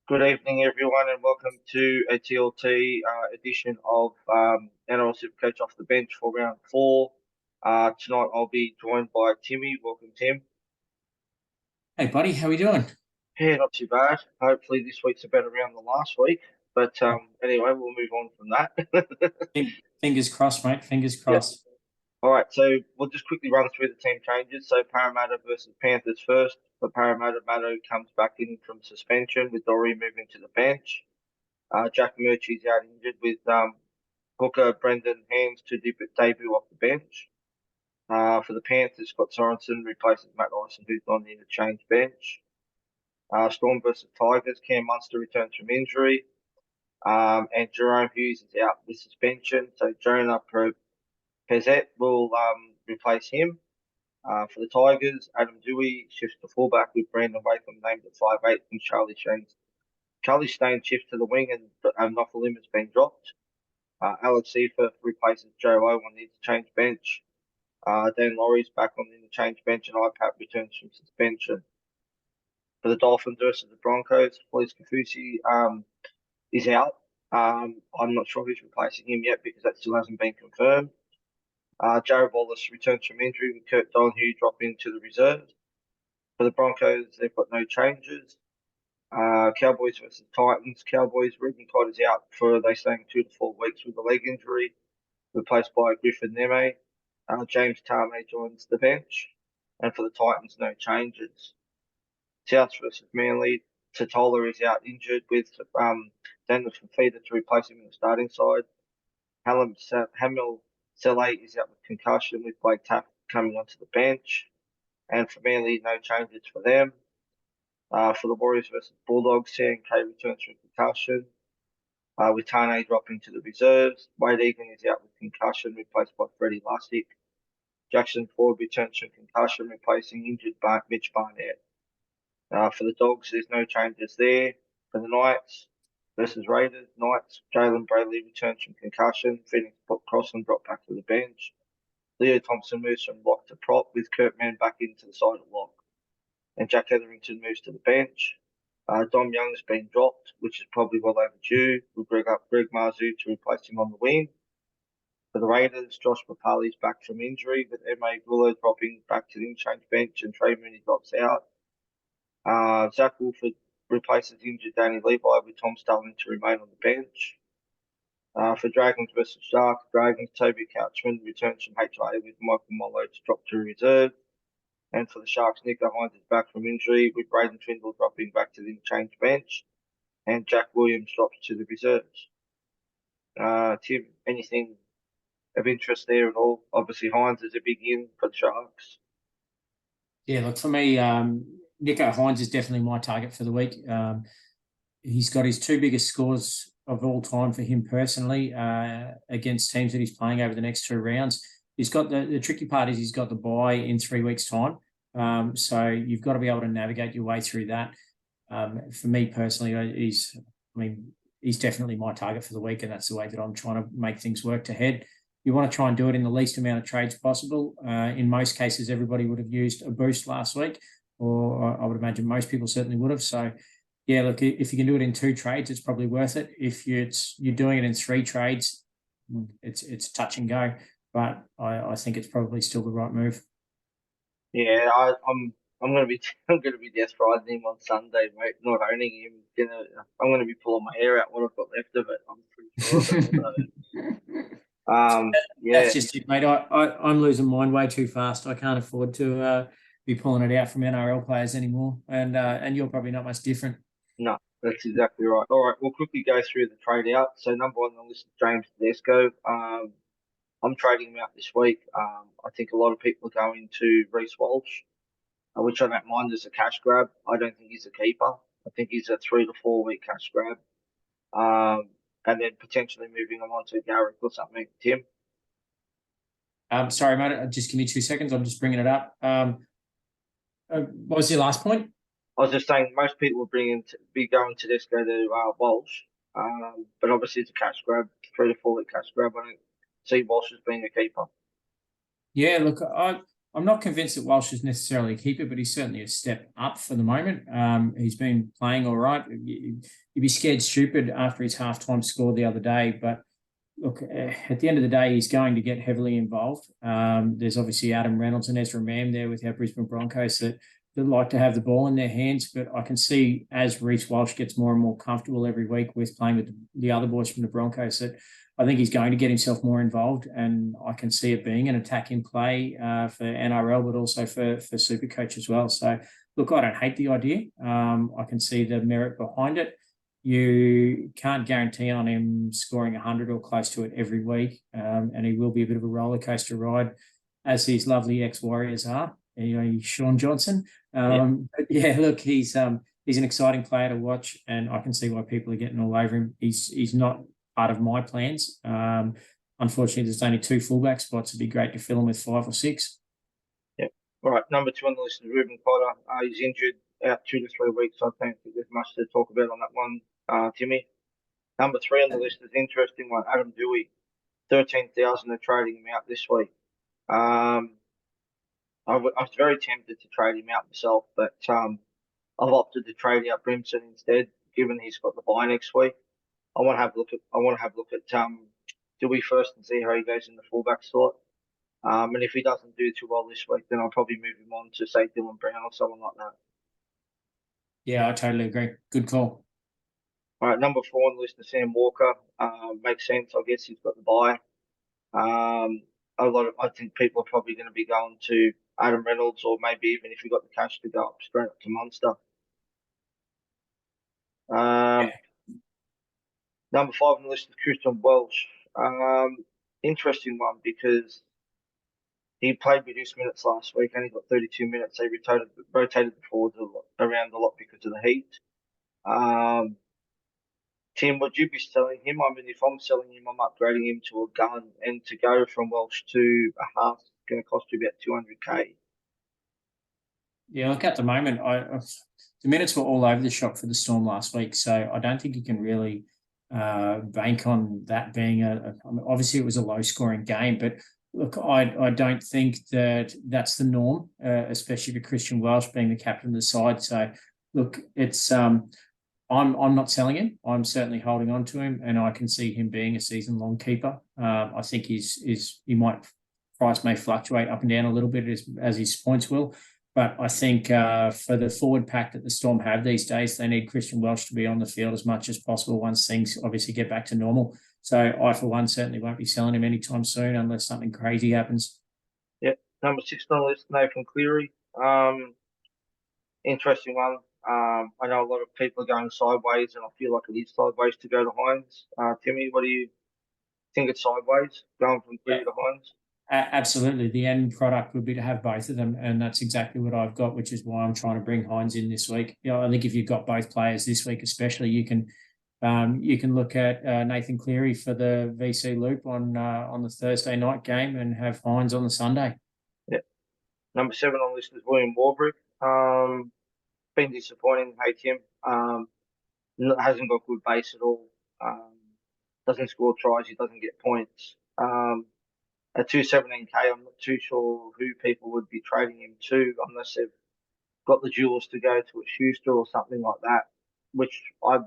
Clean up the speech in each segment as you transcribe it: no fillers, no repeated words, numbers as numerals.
Good evening, everyone, and welcome to a TLT edition of NRL Supercoach off the bench for round four. Tonight I'll be joined by Timmy. Welcome, Tim. Hey, buddy, how we doing? Yeah, not too bad. Hopefully this week's a better round than last week. But anyway, we'll move on from that. Fingers crossed, mate. Fingers Yeah. crossed. All right, so we'll just quickly run through the team changes. So Parramatta versus Panthers first. For Parramatta, Matto comes back in from suspension with Dory moving to the bench. Jack Murchie's out injured with hooker Brendan Hands to debut off the bench. For the Panthers, Scott Sorensen replaces Matt Lyson, who's on the interchange bench. Storm versus Tigers, Cam Munster returns from injury. And Jerome Hughes is out with suspension. So Jonah Pezet will replace him. For the Tigers, Adam Dewey shifts to fullback with Brandon Wakem named at 5'8", and Charlie Stain shifts to the wing, and Nofalim has been dropped. Alex Seifert replaces Joe O on the interchange bench. Dan Laurie's back on the interchange bench, and IPAP returns from suspension. For the Dolphins versus the Broncos, Felice Kafusi is out. I'm not sure who's replacing him yet because that still hasn't been confirmed. Jared Wallace returns from injury with Kurt Donahue dropping to the reserve. For the Broncos, they've got no changes. Cowboys versus Titans. Cowboys, Ruben Codd is out for, they saying, 2 to 4 weeks with a leg injury, replaced by Griffin Neme. James Tame joins the bench. And for the Titans, no changes. South versus Manly. Totola is out injured with Daniel Fafita to replace him in the starting side. Hamil Saleh is out with concussion with Blake Tapp coming onto the bench. And for Manly, no changes for them. For the Warriors versus Bulldogs, CNK returns from concussion, with Tane dropping to the reserves. Wade Egan is out with concussion, replaced by Freddie Lustick. Jackson Ford returns from concussion, replacing injured Mitch Barnett. For the Dogs, there's no changes there. For the Knights versus Raiders, Knights, Jalen Bradley returns from concussion. Phoenix Crossland dropped back to the bench. Leo Thompson moves from lock to prop, with Kurt Mann back into the side of lock. And Jack Etherington moves to the bench. Dom Young's been dropped, which is probably well overdue, with Greg Marzoo to replace him on the wing. For the Raiders, Josh Papali's back from injury, with M.A. Gullo dropping back to the interchange bench and Trey Mooney drops out. Zach Wolford replaces injured Danny Levi, with Tom Starling to remain on the bench. For Dragons versus Sharks, Dragons, Toby Couchman returns from HIA with Michael Mollo to drop to reserve. And for the Sharks, Nico Hines is back from injury, with Braden Trindle dropping back to the interchange bench, and Jack Williams drops to the reserves. Tim, anything of interest there at all? Obviously, Hines is a big in for the Sharks. Yeah, look, for me, Nico Hines is definitely my target for the week. He's got his 2 biggest scores of all time for him personally against teams that he's playing over the next 2 rounds. He's got the tricky part is he's got the bye in 3 weeks' time. So you've got to be able to navigate your way through that. For me personally, he's definitely my target for the week, and that's the way that I'm trying to make things work to head. You want to try and do it in the least amount of trades possible. In most cases, everybody would have used a boost last week, or I would imagine most people certainly would have. So, yeah, look, if you can do it in 2 trades, it's probably worth it. If you're doing it in 3 trades, it's touch and go. But I think it's probably still the right move. Yeah, I'm gonna be death riding him on Sunday, mate. Not owning him, I'm gonna be pulling my hair out what I've got left of it. I'm pretty sure of it. So, yeah, That's just it, mate. I'm losing mine way too fast. I can't afford to be pulling it out from NRL players anymore. And you're probably not much different. no, that's exactly right. All right, we'll quickly go through the trade out. So number one on the list is James Tedesco. I'm trading him out this week. I think a lot of people are going to Reece Walsh, which I don't mind as a cash grab. I don't think he's a keeper. I think he's a 3 to 4 week cash grab. And then potentially moving him on to Garrick or something. Tim? Sorry, mate. Just give me 2 seconds. I'm just bringing it up. What was your last point? I was just saying most people would be going to this go to Walsh, but obviously it's a cash grab, 3 to 4 week cash grab. I don't see Walsh as being a keeper. Yeah, look, I I'm not convinced that Walsh is necessarily a keeper, but he's certainly a step up for the moment. He's been playing all right. You'd be scared stupid after his halftime score the other day, but look, at the end of the day, he's going to get heavily involved. There's obviously Adam Reynolds and Ezra Mam there with our Brisbane Broncos that like to have the ball in their hands, but I can see as Reece Walsh gets more and more comfortable every week with playing with the other boys from the Broncos that I think he's going to get himself more involved, and I can see it being an attacking play for NRL, but also for Supercoach as well. So, look, I don't hate the idea. I can see the merit behind it. You can't guarantee on him scoring 100 or close to it every week, and he will be a bit of a roller coaster ride, as these lovely ex-Warriors are. You know, Sean Johnson. But yeah, look, he's an exciting player to watch, and I can see why people are getting all over him. He's not part of my plans. Unfortunately, there's only 2 fullback spots. It'd be great to fill them with 5 or 6. Yeah. All right. Number 2 on the list is Ruben Potter. He's injured, out 2 to 3 weeks. I don't think there's much to talk about on that one, Timmy. Number 3 on the list is interesting one. Adam Dewey. 13,000 are trading him out this week. I was very tempted to trade him out myself, but I've opted to trade out Brimson instead, given he's got the bye next week. I want to have a look at Dewey first and see how he goes in the fullback slot. And if he doesn't do too well this week, then I'll probably move him on to say Dylan Brown or someone like that. Yeah, I totally agree. Good call. All right, number 4 on the list is Sam Walker. Makes sense, I guess. He's got the bye. I think people are probably going to be going to Adam Reynolds, or maybe even if you got the cash to go up straight up to Munster. Number 5 on the list is Christian Welsh. Interesting one because he played reduced minutes last week, only got 32 minutes. They rotated the forwards around a lot because of the heat. Tim, would you be selling him? I mean, if I'm selling him, I'm upgrading him to a gun, and to go from Welsh to a half is going to cost you about 200k. Yeah, look, at the moment, the minutes were all over the shop for the Storm last week, so I don't think you can really bank on that being I mean, obviously it was a low-scoring game, but look, I don't think that's the norm, especially for Christian Welsh being the captain of the side. So, look, it's I'm not selling him. I'm certainly holding on to him, and I can see him being a season-long keeper. I think price may fluctuate up and down a little bit as his points will. But I think for the forward pack that the Storm have these days, they need Christian Welsh to be on the field as much as possible once things obviously get back to normal. So I, for one, certainly won't be selling him anytime soon unless something crazy happens. Yep. Number 6 on the list, Nathan Cleary. Interesting one. I know a lot of people are going sideways, and I feel like it is sideways to go to Hines. Timmy, what do you think? It's sideways going from Cleary to Hines? Absolutely. The end product would be to have both of them, and that's exactly what I've got, which is why I'm trying to bring Hines in this week. You know, I think if you've got both players this week, especially, you can look at Nathan Cleary for the VC loop on the Thursday night game, and have Hines on the Sunday. Yeah. Number 7 on the list is William Warbrick. Been disappointing. Hate him. Hasn't got good base at all. Doesn't score tries. He doesn't get points. At 217k, I'm not too sure who people would be trading him to unless they've got the jewels to go to a Schuster or something like that, which I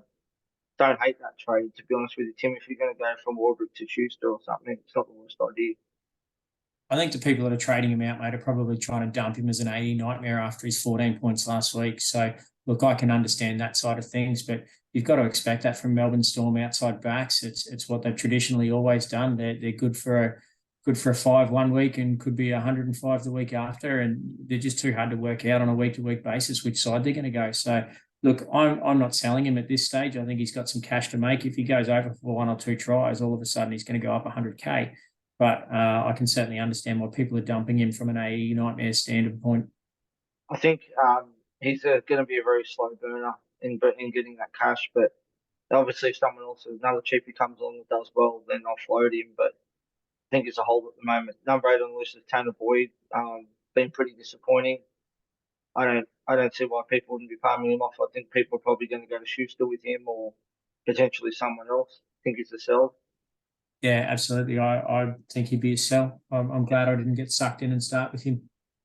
don't hate that trade, to be honest with you, Tim. If you're going to go from Warbrick to Schuster or something, it's not the worst idea. I think the people that are trading him out, mate, are probably trying to dump him as an 80 nightmare after his 14 points last week. So, look, I can understand that side of things, but you've got to expect that from Melbourne Storm outside backs. It's what they've traditionally always done. They're good for a 5 one week and could be 105 the week after, and they're just too hard to work out on a week-to-week basis which side they're going to go. So, look, I'm not selling him at this stage. I think he's got some cash to make. If he goes over for 1 or 2 tries, all of a sudden he's going to go up 100k. But I can certainly understand why people are dumping him from an AE nightmare standard point. I think he's going to be a very slow burner in getting that cash, but obviously if someone else, another cheapie comes along and does well, then I'll float him. But I think it's a hold at the moment. Number 8 on the list is Tanner Boyd. Been pretty disappointing. I don't see why people wouldn't be palming him off. I think people are probably going to go to Schuster with him, or potentially someone else. I think it's a sell. Yeah, absolutely. I think he'd be a sell. I'm glad I didn't get sucked in and start with him.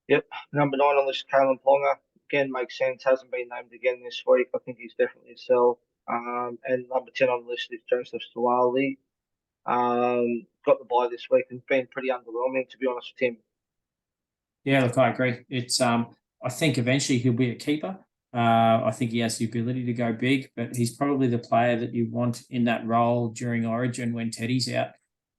Yep. Number 9 on the list, Kalen Ponga. Again, makes sense. Hasn't been named again this week. I think he's definitely a sell. And number 10 on the list is Joseph Suwali. Got the bye this week and been pretty underwhelming, to be honest with him. Yeah, look, I agree. It's I think eventually he'll be a keeper. I think he has the ability to go big, but he's probably the player that you want in that role during Origin when Teddy's out.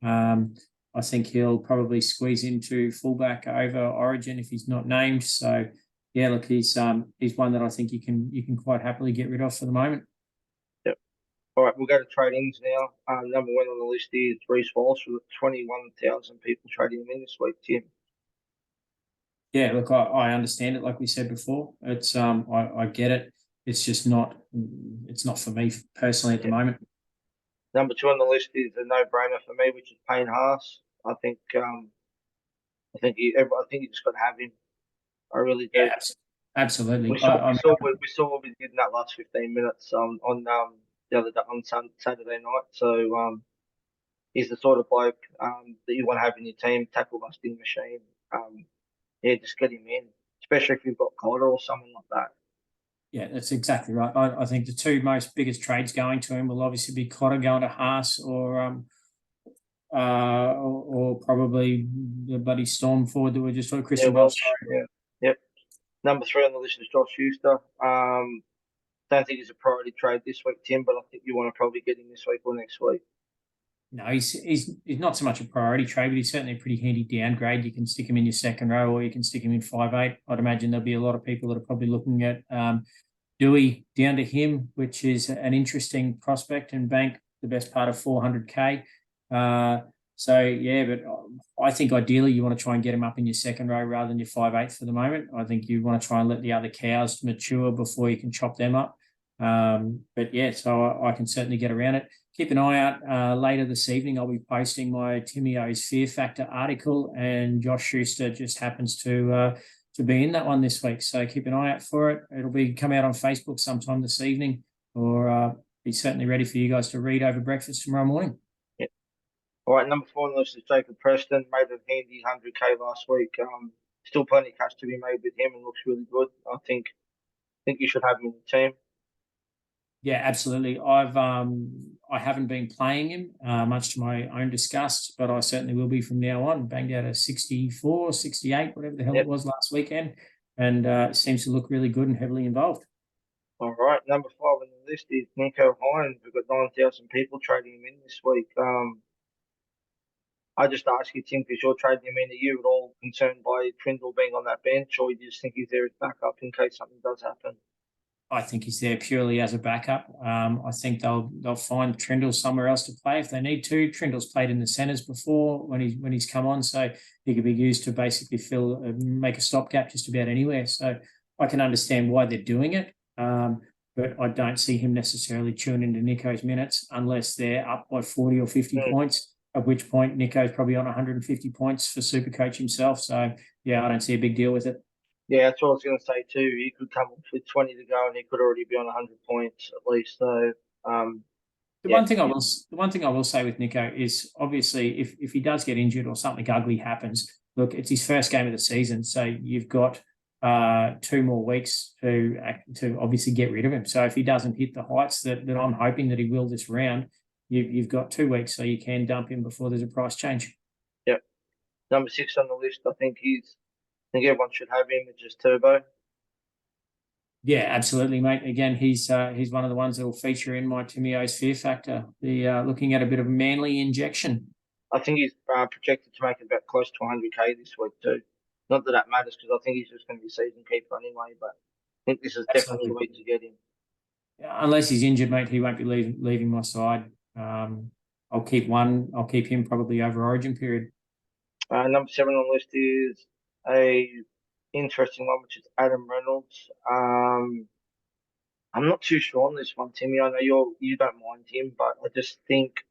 I think he'll probably squeeze into fullback over Origin if he's not named. So yeah, look, he's one that I think you can quite happily get rid of for the moment. Yep. All right, we'll go to trade-ins now. Number 1 on the list is Reece Walsh with 21,000 people trading him in this week, Tim. Yeah, look, I understand it. Like we said before, it's I get it. It's just not for me personally at the moment. Number 2 on the list is a no-brainer for me, which is Payne Haas. I think you just got to have him. I really do. Yeah, absolutely. We saw what we did in that last 15 minutes on the other day, on Saturday night. So he's the sort of bloke that you want to have in your team, tackle busting machine. Yeah, just get him in, especially if you've got Cotter or someone like that. Yeah, that's exactly right. I think the two most biggest trades going to him will obviously be Cotter going to Haas or probably the buddy Storm forward that we just saw, Christian Welch. Yeah. Yep. Number 3 on the list is Josh Schuster. Don't think he's a priority trade this week, Tim, but I think you want to probably get him this week or next week. No, he's not so much a priority trade, but he's certainly a pretty handy downgrade. You can stick him in your second row, or you can stick him in 5'8". I'd imagine there'll be a lot of people that are probably looking at Dewey down to him, which is an interesting prospect and bank the best part of 400k. So yeah, but I think ideally you want to try and get him up in your second row rather than your 5'8" for the moment. I think you want to try and let the other cows mature before you can chop them up. But yeah, so I can certainly get around it. Keep an eye out. Later this evening, I'll be posting my Timmy O's Fear Factor article, and Josh Schuster just happens to be in that one this week. So keep an eye out for it. It'll be come out on Facebook sometime this evening, or be certainly ready for you guys to read over breakfast tomorrow morning. Yeah. All right, number 4 on the list is Jacob Preston. Made a handy 100k last week. Still plenty of cash to be made with him, and looks really good. I think you should have him in the team. Yeah, absolutely. I haven't been playing him much to my own disgust, but I certainly will be from now on. Banged out a 64, 68, whatever the hell it was last weekend, and seems to look really good and heavily involved. All right, number 5 on the list is Nico Hines. We've got 9,000 people trading him in this week. I just ask you, Tim, because you're trading him in, are you at all concerned by Trindle being on that bench, or you just think he's there as backup in case something does happen? I think he's there purely as a backup. I think they'll find Trindle somewhere else to play if they need to. Trindle's played in the centres before when he's come on, so he could be used to basically make a stopgap just about anywhere. So I can understand why they're doing it, but I don't see him necessarily chewing into Nico's minutes unless they're up by 40 or 50 points. At which point Nico's probably on 150 points for Supercoach himself. So yeah, I don't see a big deal with it. Yeah, that's what I was going to say too. He could come up with 20 to go, and he could already be on 100 points at least. So, The one thing I will say with Nico is obviously if he does get injured or something ugly happens, look, it's his first game of the season, so you've got 2 more weeks to obviously get rid of him. So if he doesn't hit the heights that I'm hoping that he will this round, you've got 2 weeks, so you can dump him before there's a price change. Yep. Number 6 on the list, I think everyone should have him. It's just Turbo. Yeah, absolutely, mate. Again, he's one of the ones that will feature in my Timmy O's Fear Factor. The looking at a bit of a manly injection. I think he's projected to make about close to 100k this week too. Not that matters because I think he's just going to be season keeper anyway. But I think this is definitely the week to get him. Yeah, unless he's injured, mate, he won't be leaving my side. I'll keep him probably over Origin period. Number 7 on the list is a interesting one, which is Adam Reynolds. I'm not too sure on this one, Timmy. I know you don't mind him, but I just think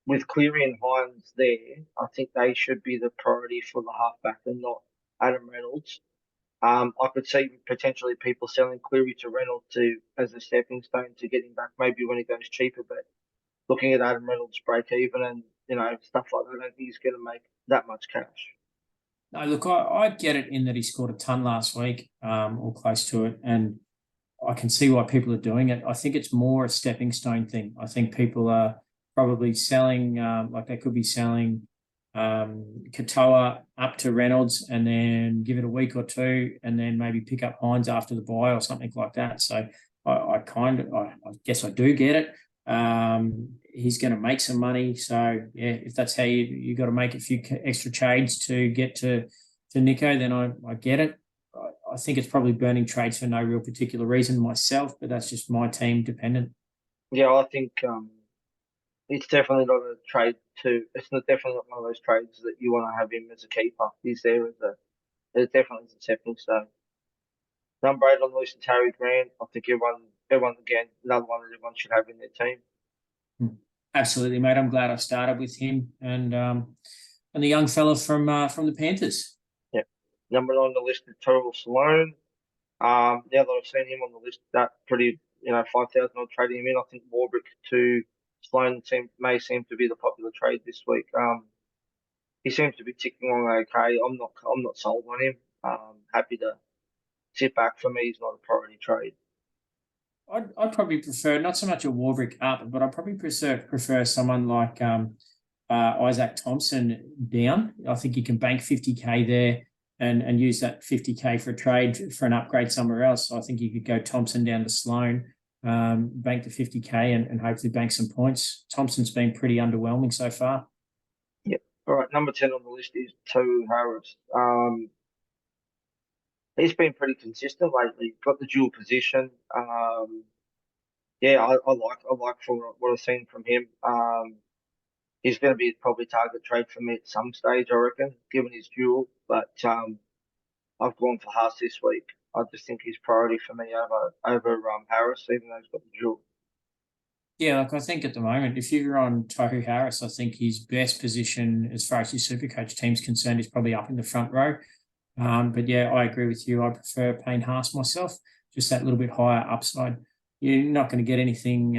with Cleary and Hines there, I think they should be the priority for the halfback and not Adam Reynolds. I could see potentially people selling Cleary to Reynolds as a stepping stone to get him back, maybe when he goes cheaper. But looking at Adam Reynolds break even and stuff like that, I don't think he's going to make that much cash. No, look, I get it in that he scored a ton last week, or close to it, and I can see why people are doing it. I think it's more a stepping stone thing. I think people are probably selling, like they could be selling Katoa up to Reynolds and then give it a week or two and then maybe pick up Hines after the bye or something like that. So I guess I do get it. He's going to make some money. So, yeah, if that's how you got to make a few extra trades to get to Nico, then I get it. I think it's probably burning trades for no real particular reason myself, but that's just my team dependent. Yeah, I think it's definitely not a trade to. It's not definitely not one of those trades that you want to have him as a keeper. He's there as a. It definitely is a stepping stone. Number 8 on the list is Harry Grant. I think everyone again, another one that everyone should have in their team. Absolutely, mate. I'm glad I started with him and the young fella from the Panthers. Yeah. Number 9 on the list is Terrell Sloan. Now that I've seen him on the list, that pretty, 5,000 I'll trade him in. I think Warbrick to Sloan may seem to be the popular trade this week. He seems to be ticking along okay. I'm not sold on him. Happy to sit back. For me, he's not a priority trade. I'd probably prefer not so much a Warbrick up, but I'd probably prefer someone like Isaac Thompson down. I think you can bank 50K there and use that 50K for a trade for an upgrade somewhere else. So I think you could go Thompson down to Sloan, bank the 50K and hopefully bank some points. Thompson's been pretty underwhelming so far. Yep. All right. Number 10 on the list is Tohu Harris. He's been pretty consistent lately. Got the dual position. Yeah, I like from what I've seen from him. He's going to be probably target trade for me at some stage, I reckon, given his dual. But I've gone for Haas this week. I just think he's priority for me over Harris, even though he's got the dual. Yeah, like I think at the moment, if you're on Tohu Harris, I think his best position as far as your Supercoach team's concerned is probably up in the front row. But yeah, I agree with you. I prefer Payne Haas myself, just that little bit higher upside. You're not going to get anything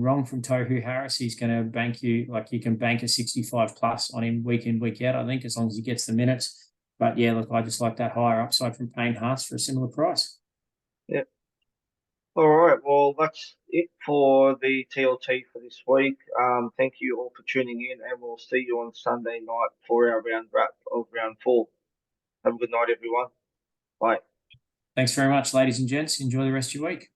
wrong from Tohu Harris. He's going to bank you like you can bank a 65 plus on him week in, week out, I think, as long as he gets the minutes. But yeah, look, I just like that higher upside from Payne Haas for a similar price. Yeah. All right. Well, that's it for the TLT for this week. Thank you all for tuning in, and we'll see you on Sunday night for our round wrap of round 4. Have a good night, everyone. Bye. Thanks very much, ladies and gents. Enjoy the rest of your week.